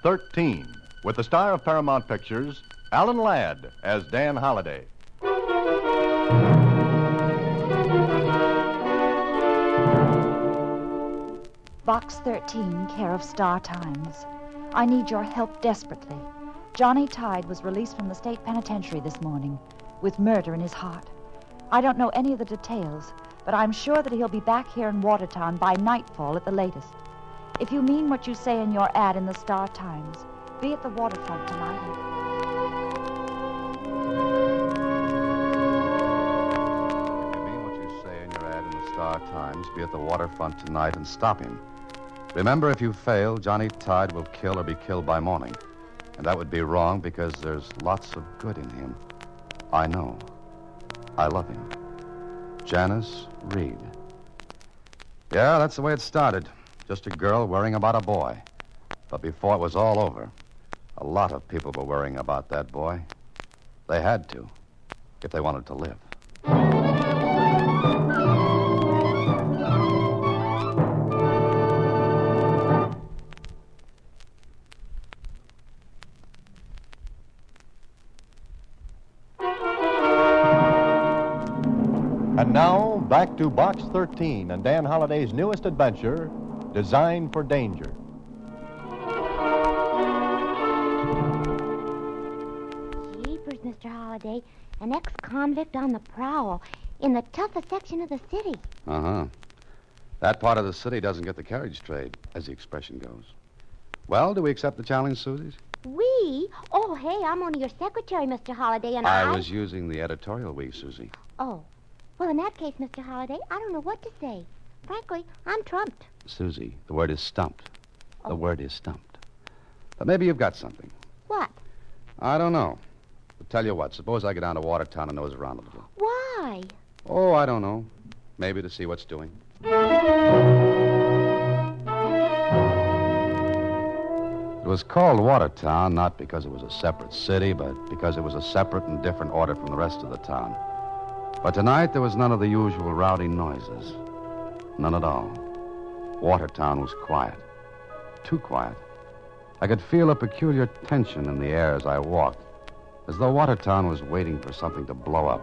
13, with the star of Paramount Pictures, Alan Ladd, as Dan Holliday. Box 13, care of Star Times. I need your help desperately. Johnny Tide was released from the state penitentiary this morning with murder in his heart. I don't know any of the details, but I'm sure that he'll be back here in Watertown by nightfall at the latest. If you mean what you say in your ad in the Star Times, be at the waterfront tonight. If you mean what you say in your ad in the Star Times, be at the waterfront tonight and stop him. Remember, if you fail, Johnny Tide will kill or be killed by morning. And that would be wrong because there's lots of good in him. I know. I love him. Janice Reed. Yeah, that's the way it started. Just a girl worrying about a boy. But before it was all over, a lot of people were worrying about that boy. They had to, if they wanted to live. And now, back to Box 13 and Dan Holliday's newest adventure, Designed for Danger. Jeepers, Mr. Holliday, an ex-convict on the prowl in the toughest section of the city. Uh-huh. That part of the city doesn't get the carriage trade, as the expression goes. Well, do we accept the challenge, Susie? We? Oh, hey, I'm only your secretary, Mr. Holliday, and I was using the editorial we, Susie. Oh. Well, in that case, Mr. Holliday, I don't know what to say. Frankly, I'm trumped. Susie, the word is stumped. Oh. The word is stumped. But maybe you've got something. What? I don't know. But tell you what, suppose I go down to Watertown and nose around a little. Why? Oh, I don't know. Maybe to see what's doing. It was called Watertown not because it was a separate city, but because it was a separate and different order from the rest of the town. But tonight, there was none of the usual rowdy noises. None at all. Watertown was quiet. Too quiet. I could feel a peculiar tension in the air as I walked, as though Watertown was waiting for something to blow up.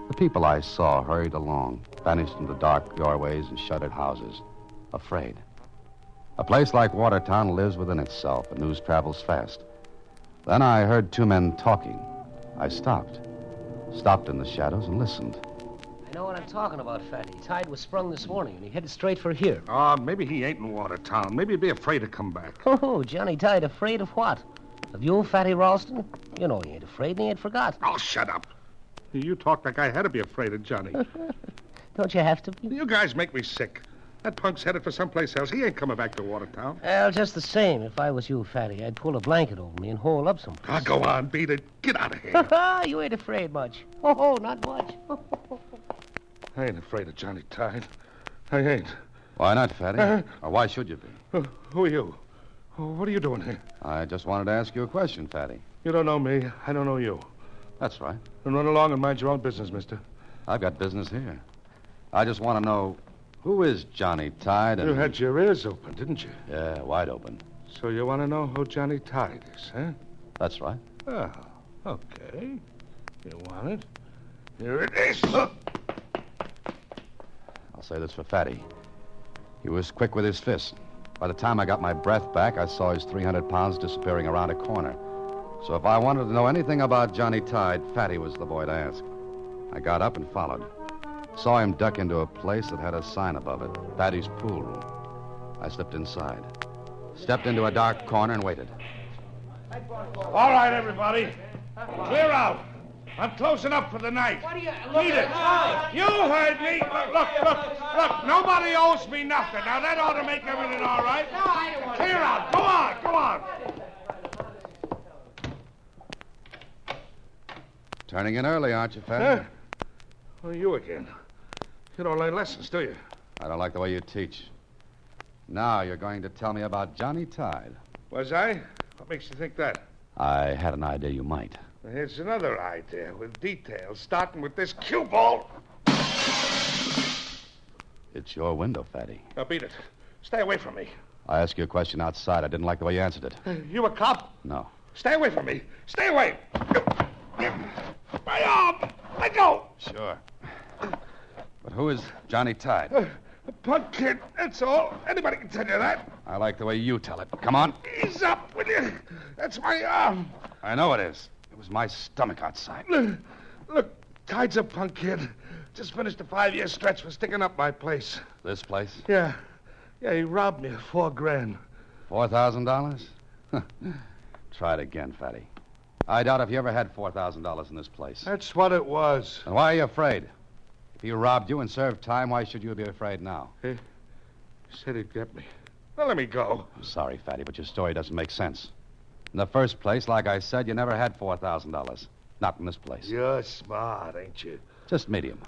The people I saw hurried along, vanished into dark doorways and shuttered houses, afraid. A place like Watertown lives within itself, and news travels fast. Then I heard two men talking. I stopped in the shadows and listened. I know what I'm talking about, Fatty. Tide was sprung this morning, and he headed straight for here. Maybe he ain't in Watertown. Maybe he'd be afraid to come back. Oh, Johnny Tide, afraid of what? Of you, Fatty Ralston? You know he ain't afraid, and he ain't forgot. Oh, shut up. You talk like I had to be afraid of Johnny. Don't you have to be? You guys make me sick. That punk's headed for someplace else. He ain't coming back to Watertown. Well, just the same, if I was you, Fatty, I'd pull a blanket over me and hole up someplace. Go on, beat it. Get out of here. You ain't afraid much. Oh, not much. I ain't afraid of Johnny Tide. I ain't. Why not, Fatty? Or why should you be? Who are you? What are you doing here? I just wanted to ask you a question, Fatty. You don't know me. I don't know you. That's right. Then run along and mind your own business, mister. I've got business here. I just want to know, who is Johnny Tide? And... You had your ears open, didn't you? Yeah, wide open. So you want to know who Johnny Tide is, huh? That's right. Oh, okay. You want it? Here it is. I'll say this for Fatty. He was quick with his fist. By the time I got my breath back, I saw his 300 pounds disappearing around a corner. So if I wanted to know anything about Johnny Tide, Fatty was the boy to ask. I got up and followed. Saw him duck into a place that had a sign above it, Fatty's pool room. I slipped inside. Stepped into a dark corner and waited. All right, everybody. Clear out. I'm closing up for the night. What are you... Beat it. You heard me. Look. Nobody owes me nothing. Now, that ought to make everything all right. No, I don't want to... Clear out. Go on. Turning in early, aren't you, Fatty? Well, you again. You don't learn lessons, do you? I don't like the way you teach. Now you're going to tell me about Johnny Tide. Was I? What makes you think that? I had an idea you might. Well, here's another idea with details, starting with this cue ball. It's your window, Fatty. Now, beat it. Stay away from me. I asked you a question outside. I didn't like the way you answered it. You a cop? No. Stay away from me. Stay away. My arm. Let go. Sure. But who is Johnny Tide? A punk kid, that's all. Anybody can tell you that. I like the way you tell it. Come on. Ease up, will you? That's my arm. I know it is. It was my stomach outside. Look, Tide's a punk kid. Just finished a 5-year stretch for sticking up my place. This place? Yeah, he robbed me of $4,000. $4,000? Try it again, Fatty. I doubt if you ever had $4,000 in this place. That's what it was. And why are you afraid? If he robbed you and served time, why should you be afraid now? He said he'd get me. Well, let me go. I'm sorry, Fatty, but your story doesn't make sense. In the first place, like I said, you never had $4,000. Not in this place. You're smart, ain't you? Just medium.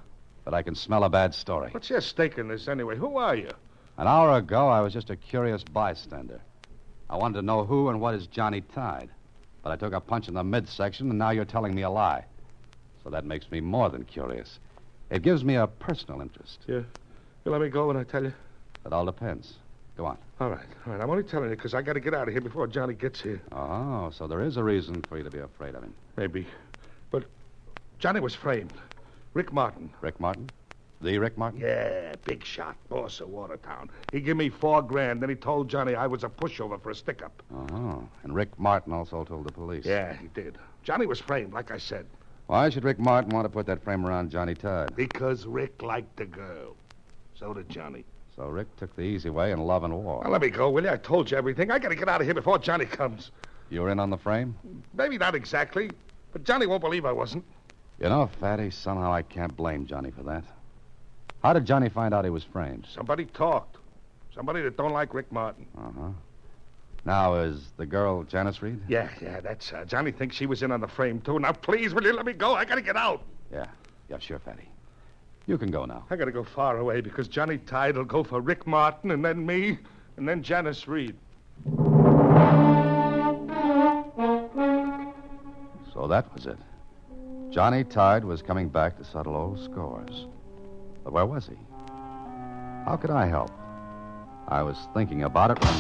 But I can smell a bad story. What's your stake in this anyway? Who are you? An hour ago, I was just a curious bystander. I wanted to know who and what is Johnny Tide. But I took a punch in the midsection, and now you're telling me a lie. So that makes me more than curious. It gives me a personal interest. You let me go when I tell you? It all depends. Go on. All right. I'm only telling you because I got to get out of here before Johnny gets here. Oh, so there is a reason for you to be afraid of him. Maybe. But Johnny was framed. Rick Martin. Rick Martin? The Rick Martin? Yeah, big shot, boss of Watertown. He gave me $4,000, then he told Johnny I was a pushover for a stick-up. Oh, and Rick Martin also told the police. Yeah, he did. Johnny was framed, like I said. Why should Rick Martin want to put that frame around Johnny Tide? Because Rick liked the girl. So did Johnny. So Rick took the easy way in love and war. Well, let me go, will you? I told you everything. I got to get out of here before Johnny comes. You were in on the frame? Maybe not exactly, but Johnny won't believe I wasn't. You know, Fatty, somehow I can't blame Johnny for that. How did Johnny find out he was framed? Somebody talked. Somebody that don't like Rick Martin. Uh-huh. Now, is the girl Janice Reed? Yeah, that's Johnny thinks she was in on the frame, too. Now, please, will you let me go? I got to get out. Yeah, sure, Fatty. You can go now. I got to go far away because Johnny Tide will go for Rick Martin and then me and then Janice Reed. So that was it. Johnny Tide was coming back to settle old scores. But where was he? How could I help? I was thinking about it when...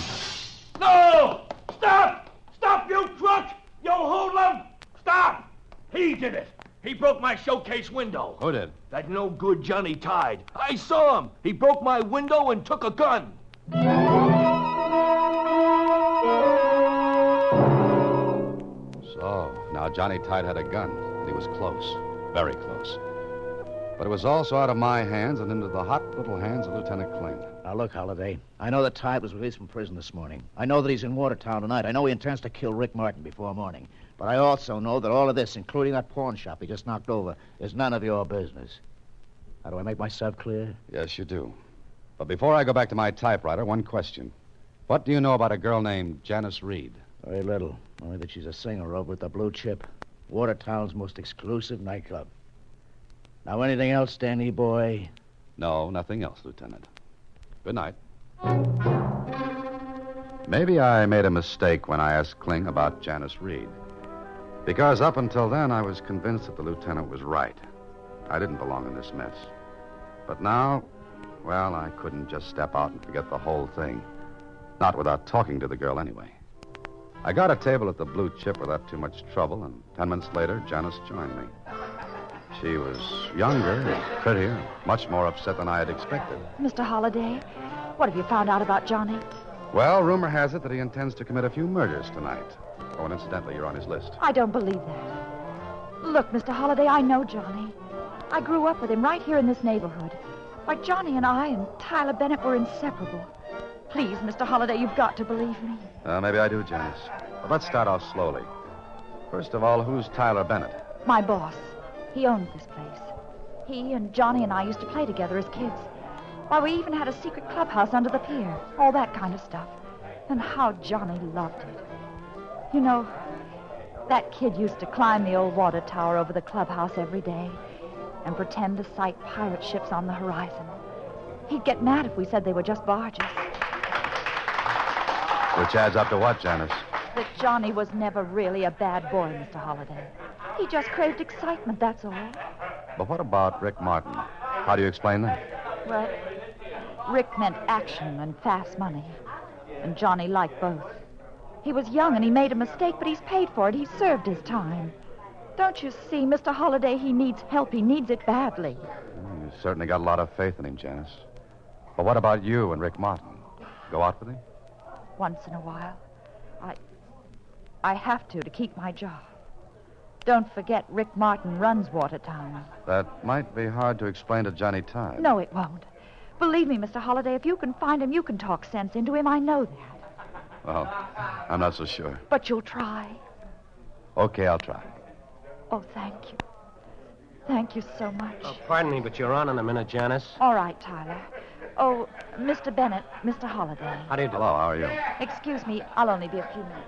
No! Stop! Stop, you truck! You hoodlum! Stop! He did it. He broke my showcase window. Who did? That no good Johnny Tide. I saw him. He broke my window and took a gun. So, now Johnny Tide had a gun, and he was close. Very close. But it was also out of my hands and into the hot little hands of Lieutenant Kling. Now, look, Holliday. I know that Tide was released from prison this morning. I know that he's in Watertown tonight. I know he intends to kill Rick Martin before morning. But I also know that all of this, including that pawn shop he just knocked over, is none of your business. How do I make myself clear? Yes, you do. But before I go back to my typewriter, one question. What do you know about a girl named Janice Reed? Very little. Only that she's a singer over at the Blue Chip, Watertown's most exclusive nightclub. Now, anything else, Danny boy? No, nothing else, Lieutenant. Good night. Maybe I made a mistake when I asked Kling about Janice Reed. Because up until then, I was convinced that the lieutenant was right. I didn't belong in this mess. But now, well, I couldn't just step out and forget the whole thing. Not without talking to the girl anyway. I got a table at the Blue Chip without too much trouble, and 10 minutes later, Janice joined me. She was younger, prettier, much more upset than I had expected. Mr. Holliday, what have you found out about Johnny? Well, rumor has it that he intends to commit a few murders tonight. Oh, and incidentally, you're on his list. I don't believe that. Look, Mr. Holliday, I know Johnny. I grew up with him right here in this neighborhood. Why, Johnny and I and Tyler Bennett were inseparable. Please, Mr. Holliday, you've got to believe me. Maybe I do, Janice. But let's start off slowly. First of all, who's Tyler Bennett? My boss. He owns this place. He and Johnny and I used to play together as kids. Why, we even had a secret clubhouse under the pier. All that kind of stuff. And how Johnny loved it. You know, that kid used to climb the old water tower over the clubhouse every day and pretend to sight pirate ships on the horizon. He'd get mad if we said they were just barges. Which adds up to what, Janice? That Johnny was never really a bad boy, Mr. Holliday. He just craved excitement, that's all. But what about Rick Martin? How do you explain that? Well, Rick meant action and fast money. and Johnny liked both. He was young and he made a mistake, but he's paid for it. He served his time. Don't you see, Mr. Holliday, he needs help. He needs it badly. You certainly got a lot of faith in him, Janice. But what about you and Rick Martin? Go out with him? Once in a while. I have to keep my job. Don't forget, Rick Martin runs Watertown. That might be hard to explain to Johnny Tide. No, it won't. Believe me, Mr. Holliday, if you can find him, you can talk sense into him. I know that. Well, I'm not so sure. But you'll try. Okay, I'll try. Oh, thank you. Thank you so much. Oh, pardon me, but you're on in a minute, Janice. All right, Tyler. Oh, Mr. Bennett, Mr. Holliday. How do you do? Hello, how are you? Excuse me, I'll only be a few minutes.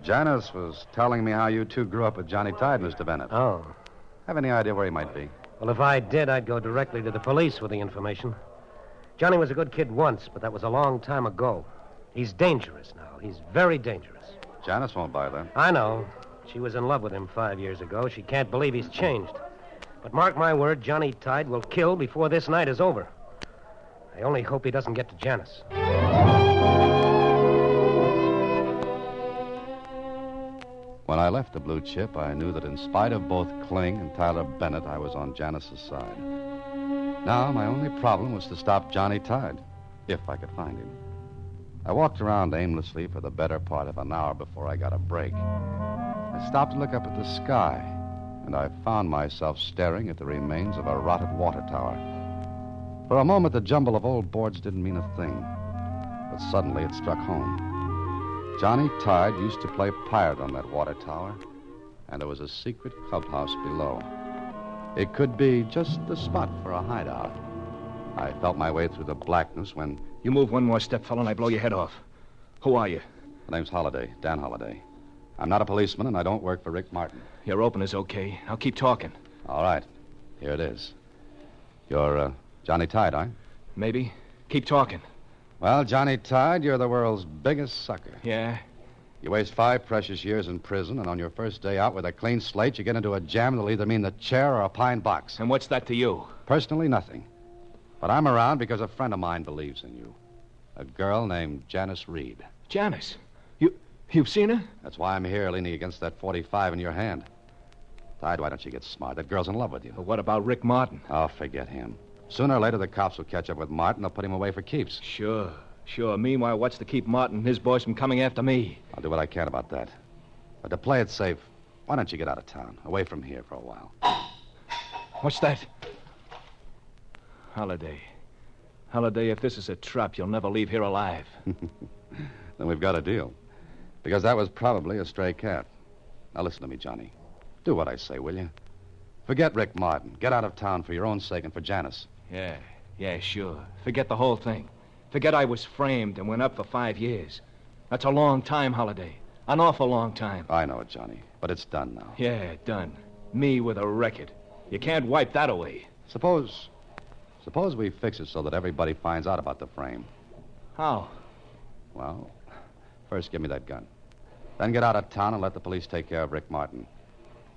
Janice was telling me how you two grew up with Johnny Tide, Mr. Bennett. Oh. Have any idea where he might be? Well, if I did, I'd go directly to the police with the information. Johnny was a good kid once, but that was a long time ago. He's dangerous now. He's very dangerous. Janice won't buy that. I know. She was in love with him 5 years ago. She can't believe he's changed. But mark my word, Johnny Tide will kill before this night is over. I only hope he doesn't get to Janice. When I left the Blue Chip, I knew that in spite of both Kling and Tyler Bennett, I was on Janice's side. Now, my only problem was to stop Johnny Tide, if I could find him. I walked around aimlessly for the better part of an hour before I got a break. I stopped to look up at the sky, and I found myself staring at the remains of a rotted water tower. For a moment, the jumble of old boards didn't mean a thing, but suddenly it struck home. Johnny Tide used to play pirate on that water tower, and there was a secret clubhouse below. It could be just the spot for a hideout. I felt my way through the blackness when... You move one more step, fellow, and I blow your head off. Who are you? My name's Holliday, Dan Holliday. I'm not a policeman, and I don't work for Rick Martin. Your opener's okay. I'll keep talking. All right. Here it is. You're, Johnny Tide, aren't you? Maybe. Keep talking. Well, Johnny Tide, you're the world's biggest sucker. Yeah? You waste 5 precious years in prison, and on your first day out with a clean slate, you get into a jam that'll either mean the chair or a pine box. And what's that to you? Personally, nothing. But I'm around because a friend of mine believes in you. A girl named Janice Reed. Janice? You've seen her? That's why I'm here leaning against that .45 in your hand. Tide, why don't you get smart? That girl's in love with you. But what about Rick Martin? Oh, forget him. Sooner or later, the cops will catch up with Martin. They'll put him away for keeps. Sure. Meanwhile, what's to keep Martin and his boys from coming after me? I'll do what I can about that. But to play it safe, why don't you get out of town, away from here for a while? What's that? Holliday, if this is a trap, you'll never leave here alive. Then we've got a deal. Because that was probably a stray cat. Now listen to me, Johnny. Do what I say, will you? Forget Rick Martin. Get out of town for your own sake and for Janice. Yeah, sure. Forget the whole thing. Forget I was framed and went up for 5 years. That's a long time, Holliday. An awful long time. I know it, Johnny. But it's done now. Yeah, done. Me with a record. You can't wipe that away. Suppose we fix it so that everybody finds out about the frame. How? Well, first give me that gun. Then get out of town and let the police take care of Rick Martin.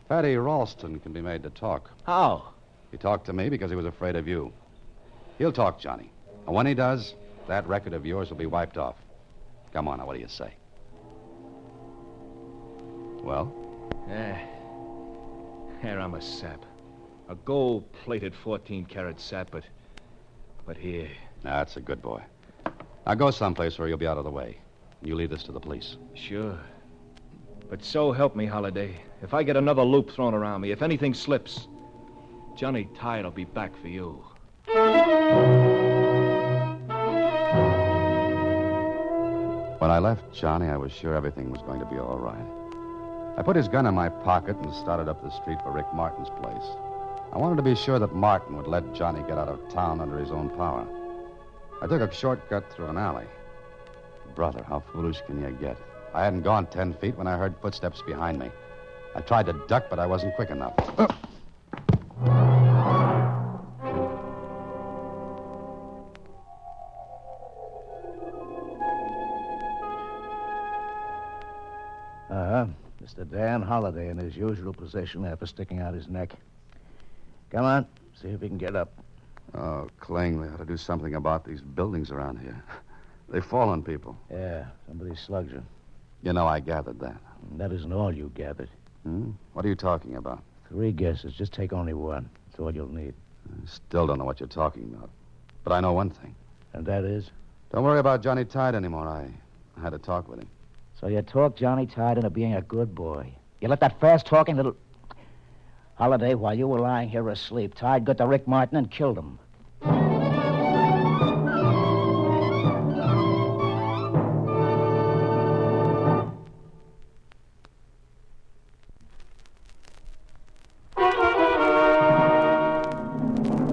Fatty Ralston can be made to talk. How? He talked to me because he was afraid of you. He'll talk, Johnny. And when he does, that record of yours will be wiped off. Come on, now, what do you say? Well? Here, I'm a sap. A gold-plated 14-carat sap, but here. That's a good boy. Now go someplace where you'll be out of the way. You leave this to the police. Sure. But so help me, Holliday. If I get another loop thrown around me, if anything slips, Johnny Tide will be back for you. When I left Johnny, I was sure everything was going to be all right. I put his gun in my pocket and started up the street for Rick Martin's place. I wanted to be sure that Martin would let Johnny get out of town under his own power. I took a shortcut through an alley. Brother, how foolish can you get? I hadn't gone 10 feet when I heard footsteps behind me. I tried to duck, but I wasn't quick enough. Mr. Dan Holliday in his usual position after sticking out his neck. Come on, see if he can get up. Oh, Kling, they ought to do something about these buildings around here. They fall on people. Yeah, somebody slugs her. You know, I gathered that. That isn't all you gathered. What are you talking about? 3 guesses. Just take only one. That's all you'll need. I still don't know what you're talking about. But I know one thing. And that is? Don't worry about Johnny Tide anymore. I had a talk with him. So you talked Johnny Tide into being a good boy. You let that fast-talking little... Holiday, while you were lying here asleep, Tide got to Rick Martin and killed him.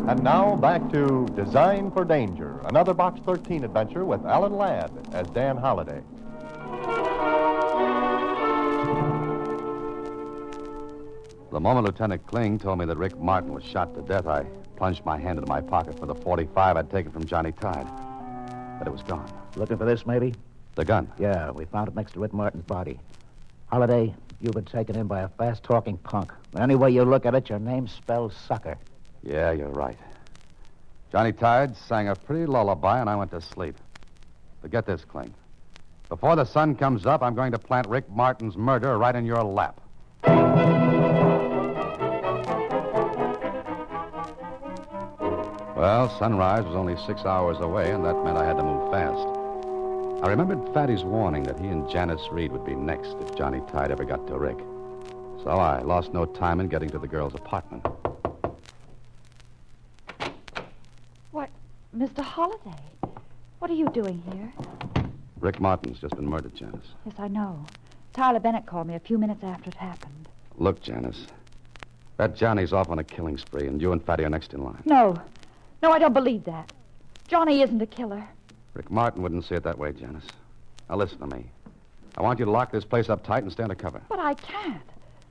And now back to Design for Danger, another Box 13 adventure with Alan Ladd as Dan Holliday. The moment Lieutenant Kling told me that Rick Martin was shot to death, I plunged my hand into my pocket for the .45 I'd taken from Johnny Tide. But it was gone. Looking for this, maybe? The gun. Yeah, we found it next to Rick Martin's body. Holiday, you've been taken in by a fast-talking punk. Any way you look at it, your name spells sucker. Yeah, you're right. Johnny Tide sang a pretty lullaby, and I went to sleep. But get this, Kling. Before the sun comes up, I'm going to plant Rick Martin's murder right in your lap. Well, sunrise was only 6 hours away, and that meant I had to move fast. I remembered Fatty's warning that he and Janice Reed would be next if Johnny Tide ever got to Rick. So I lost no time in getting to the girl's apartment. What, Mr. Holliday? What are you doing here? Rick Martin's just been murdered, Janice. Yes, I know. Tyler Bennett called me a few minutes after it happened. Look, Janice, that Johnny's off on a killing spree, and you and Fatty are next in line. No, I don't believe that. Johnny isn't a killer. Rick Martin wouldn't see it that way, Janice. Now listen to me. I want you to lock this place up tight and stay under cover. But I can't.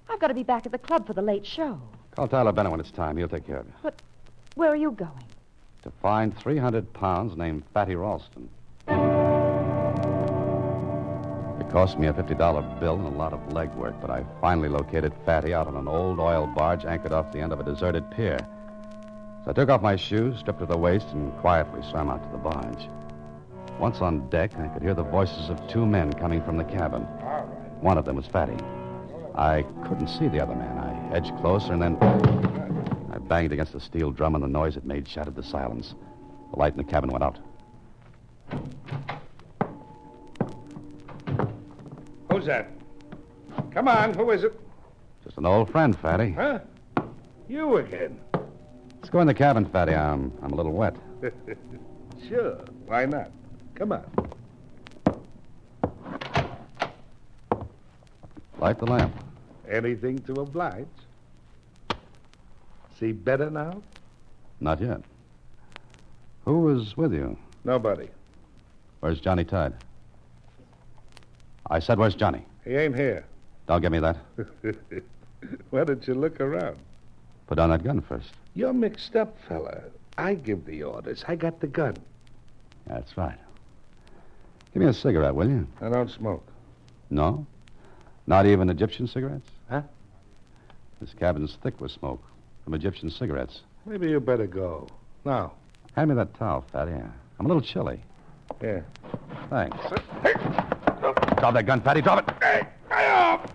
I've got to be back at the club for the late show. Call Tyler Bennett when it's time. He'll take care of you. But where are you going? To find 300 pounds named Fatty Ralston. It cost me a $50 bill and a lot of legwork, but I finally located Fatty out on an old oil barge anchored off the end of a deserted pier. So I took off my shoes, stripped to the waist, and quietly swam out to the barge. Once on deck, I could hear the voices of 2 men coming from the cabin. One of them was Fatty. I couldn't see the other man. I edged closer, and then I banged against the steel drum, and the noise it made shattered the silence. The light in the cabin went out. Who's that? Come on, who is it? Just an old friend, Fatty. Huh? You again. Let's go in the cabin, Fatty. I'm a little wet. Sure, why not? Come on. Light the lamp. Anything to oblige. See better now? Not yet. Who was with you? Nobody. Where's Johnny Tide? I said, where's Johnny? He ain't here. Don't give me that. Why don't you look around? Put down that gun first. You're mixed up, fella. I give the orders. I got the gun. That's right. Give me a cigarette, will you? I don't smoke. No? Not even Egyptian cigarettes? Huh? This cabin's thick with smoke from Egyptian cigarettes. Maybe you better go. Now. Hand me that towel, Fatty. I'm a little chilly. Here. Thanks. Drop that gun, Fatty. Drop it. Hey, off!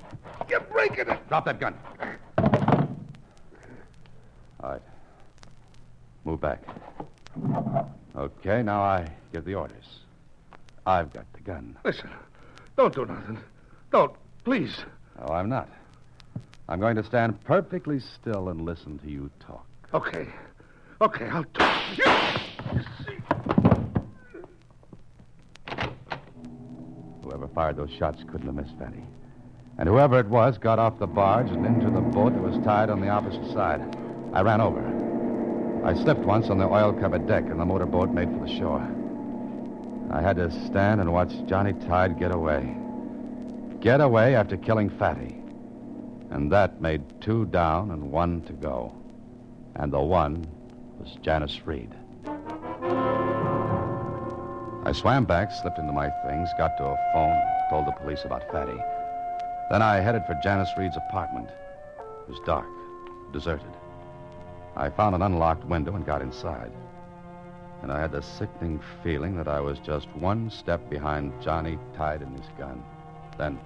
You're breaking it. Drop that gun. All right. Move back. Okay, now I give the orders. I've got the gun. Listen, don't do nothing. Don't, please. Oh, I'm not. I'm going to stand perfectly still and listen to you talk. Okay, I'll talk. Whoever fired those shots couldn't have missed Fatty. And whoever it was got off the barge and into the boat that was tied on the opposite side. I ran over. I slipped once on the oil-covered deck, and the motorboat made for the shore. I had to stand and watch Johnny Tide get away. Get away after killing Fatty. And that made 2 down and 1 to go. And the 1 was Janice Reed. I swam back, slipped into my things, got to a phone, told the police about Fatty. Then I headed for Janice Reed's apartment. It was dark, deserted. I found an unlocked window and got inside. And I had the sickening feeling that I was just one step behind Johnny Tide and his gun. Then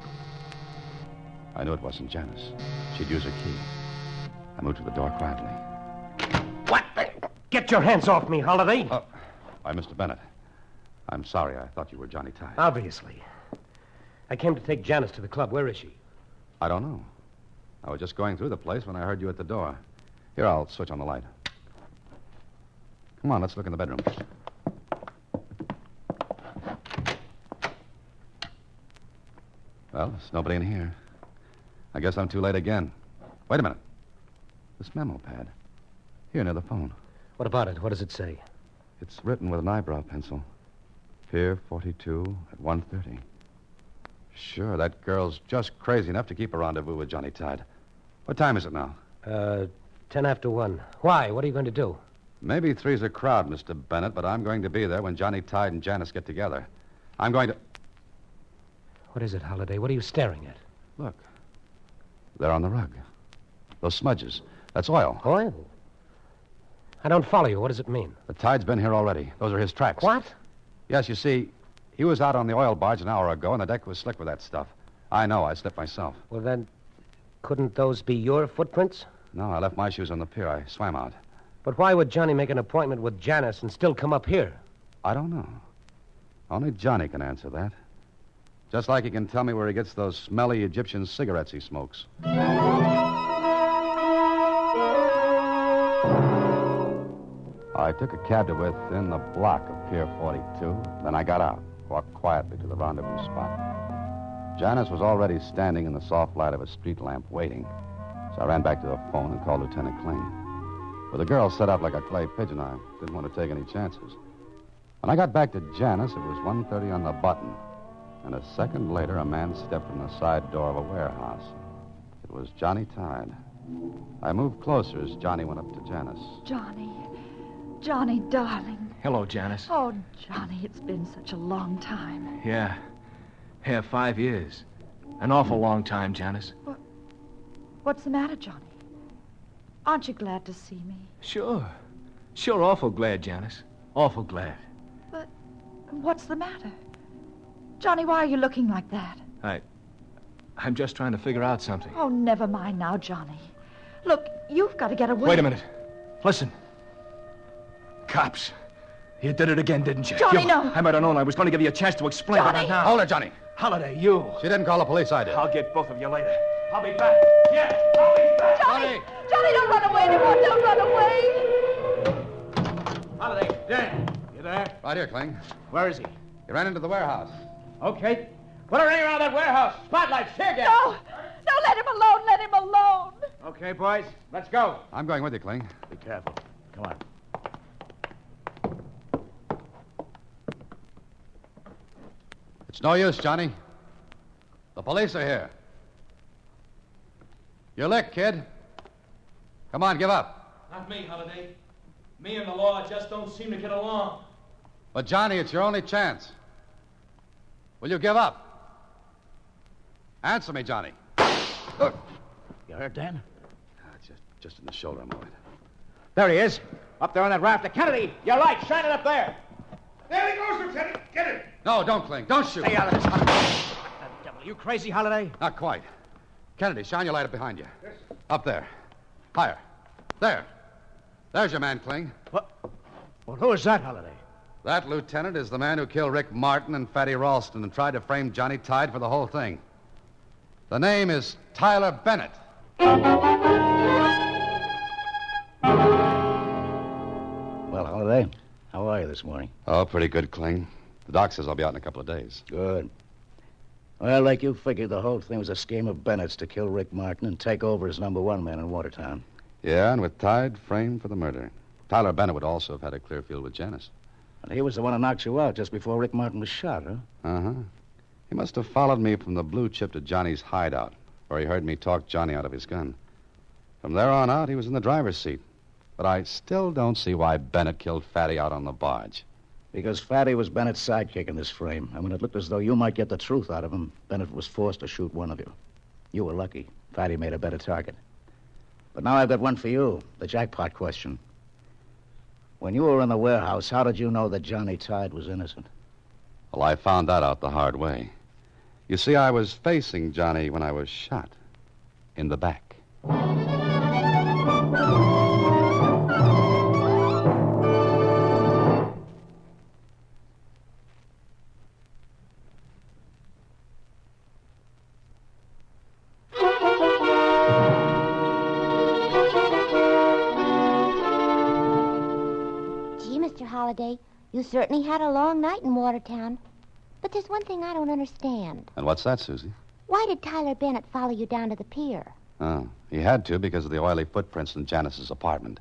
I knew it wasn't Janice. She'd use her key. I moved to the door quietly. What? Get your hands off me, Holiday. Why, Mr. Bennett. I'm sorry. I thought you were Johnny Tide. Obviously. I came to take Janice to the club. Where is she? I don't know. I was just going through the place when I heard you at the door. Here, I'll switch on the light. Come on, let's look in the bedroom. Well, there's nobody in here. I guess I'm too late again. Wait a minute. This memo pad. Here, near the phone. What about it? What does it say? It's written with an eyebrow pencil. Pier 42 at 1:30. Sure, that girl's just crazy enough to keep a rendezvous with Johnny Tide. What time is it now? 10 after 1. Why? What are you going to do? Maybe three's a crowd, Mr. Bennett, but I'm going to be there when Johnny Tide and Janice get together. I'm going to... What is it, Holiday? What are you staring at? Look. They're on the rug. Those smudges. That's oil. Oil? I don't follow you. What does it mean? The Tide's been here already. Those are his tracks. What? Yes, you see, he was out on the oil barge an hour ago, and the deck was slick with that stuff. I know. I slipped myself. Well, then, couldn't those be your footprints? No, I left my shoes on the pier. I swam out. But why would Johnny make an appointment with Janice and still come up here? I don't know. Only Johnny can answer that. Just like he can tell me where he gets those smelly Egyptian cigarettes he smokes. I took a cab to within the block of Pier 42. Then I got out, walked quietly to the rendezvous spot. Janice was already standing in the soft light of a street lamp waiting. So I ran back to the phone and called Lieutenant Kling. With the girl set up like a clay pigeon, I didn't want to take any chances. When I got back to Janice, it was 1:30 on the button. And a second later, a man stepped from the side door of a warehouse. It was Johnny Tide. I moved closer as Johnny went up to Janice. Johnny, darling. Hello, Janice. Oh, Johnny, it's been such a long time. Yeah, 5 years. An awful long time, Janice. What's the matter, Johnny? Aren't you glad to see me? Sure, awful glad, Janice. Awful glad. But what's the matter? Johnny, why are you looking like that? I'm just trying to figure out something. Oh, never mind now, Johnny. Look, you've got to get away. Wait a minute. Listen. Cops. You did it again, didn't you? Johnny, no. I might have known I was going to give you a chance to explain, but not now. Hold it, Johnny. Holiday, you. She didn't call the police, I did. I'll get both of you later. I'll be back. Yeah, I'll be back. Johnny, don't run away anymore. Don't run away. Holiday, Dan, you there? Right here, Kling. Where is he? He ran into the warehouse. Okay. Put a ring around that warehouse. Spotlight, tear gas. No, let him alone. Let him alone. Okay, boys, let's go. I'm going with you, Kling. Be careful. Come on. It's no use, Johnny. The police are here. You're licked, kid. Come on, give up. Not me, Holiday. Me and the law just don't seem to get along. But, Johnny, it's your only chance. Will you give up? Answer me, Johnny. You hurt, Dan? Just in the shoulder, I'm all right. There he is. Up there on that rafter. Kennedy, your light, shine it up there. There he goes, Lieutenant. Get him. No, don't, Kling. Don't shoot. Stay out of this, Holiday. What the devil? You crazy, Holiday? Not quite. Kennedy, shine your light up behind you. Yes. Up there. Higher. There. There's your man, Kling. What? Well, who is that, Holiday? That, Lieutenant, is the man who killed Rick Martin and Fatty Ralston and tried to frame Johnny Tide for the whole thing. The name is Tyler Bennett. Well, Holiday, how are you this morning? Oh, pretty good, Kling. The doc says I'll be out in a couple of days. Good. Well, like you figured, the whole thing was a scheme of Bennett's to kill Rick Martin and take over as number one man in Watertown. Yeah, and with Tide framed for the murder. Tyler Bennett would also have had a clear field with Janice. And he was the one who knocked you out just before Rick Martin was shot, huh? Uh-huh. He must have followed me from the blue chip to Johnny's hideout, where he heard me talk Johnny out of his gun. From there on out, he was in the driver's seat. But I still don't see why Bennett killed Fatty out on the barge. Because Fatty was Bennett's sidekick in this frame. And when it looked as though you might get the truth out of him, Bennett was forced to shoot one of you. You were lucky. Fatty made a better target. But now I've got one for you, the jackpot question. When you were in the warehouse, how did you know that Johnny Tide was innocent? Well, I found that out the hard way. You see, I was facing Johnny when I was shot. In the back. Mr. Holliday, you certainly had a long night in Watertown. But there's one thing I don't understand. And what's that, Susie? Why did Tyler Bennett follow you down to the pier? Oh, he had to because of the oily footprints in Janice's apartment.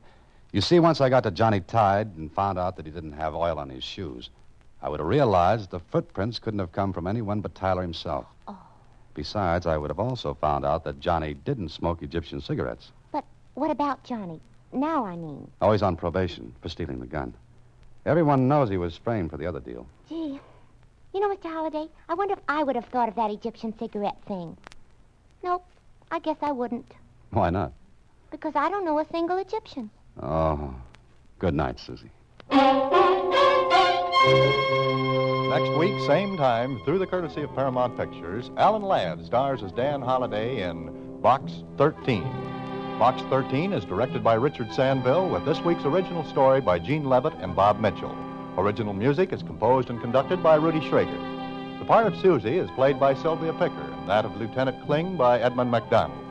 You see, once I got to Johnny Tide and found out that he didn't have oil on his shoes, I would have realized the footprints couldn't have come from anyone but Tyler himself. Oh. Besides, I would have also found out that Johnny didn't smoke Egyptian cigarettes. But what about Johnny? Now, I mean. Oh, he's on probation for stealing the gun. Everyone knows he was framed for the other deal. Gee, you know, Mr. Holliday, I wonder if I would have thought of that Egyptian cigarette thing. Nope, I guess I wouldn't. Why not? Because I don't know a single Egyptian. Oh, good night, Susie. Next week, same time, through the courtesy of Paramount Pictures, Alan Ladd stars as Dan Holliday in Box 13. Box 13 is directed by Richard Sandville, with this week's original story by Gene Levitt and Bob Mitchell. Original music is composed and conducted by Rudy Schrager. The part of Susie is played by Sylvia Picker, and that of Lieutenant Kling by Edmund MacDonald.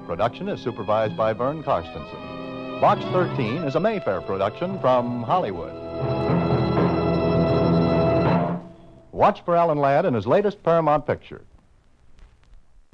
Production is supervised by Vern Karstensen. Box 13 is a Mayfair production from Hollywood. Watch for Alan Ladd in his latest Paramount picture.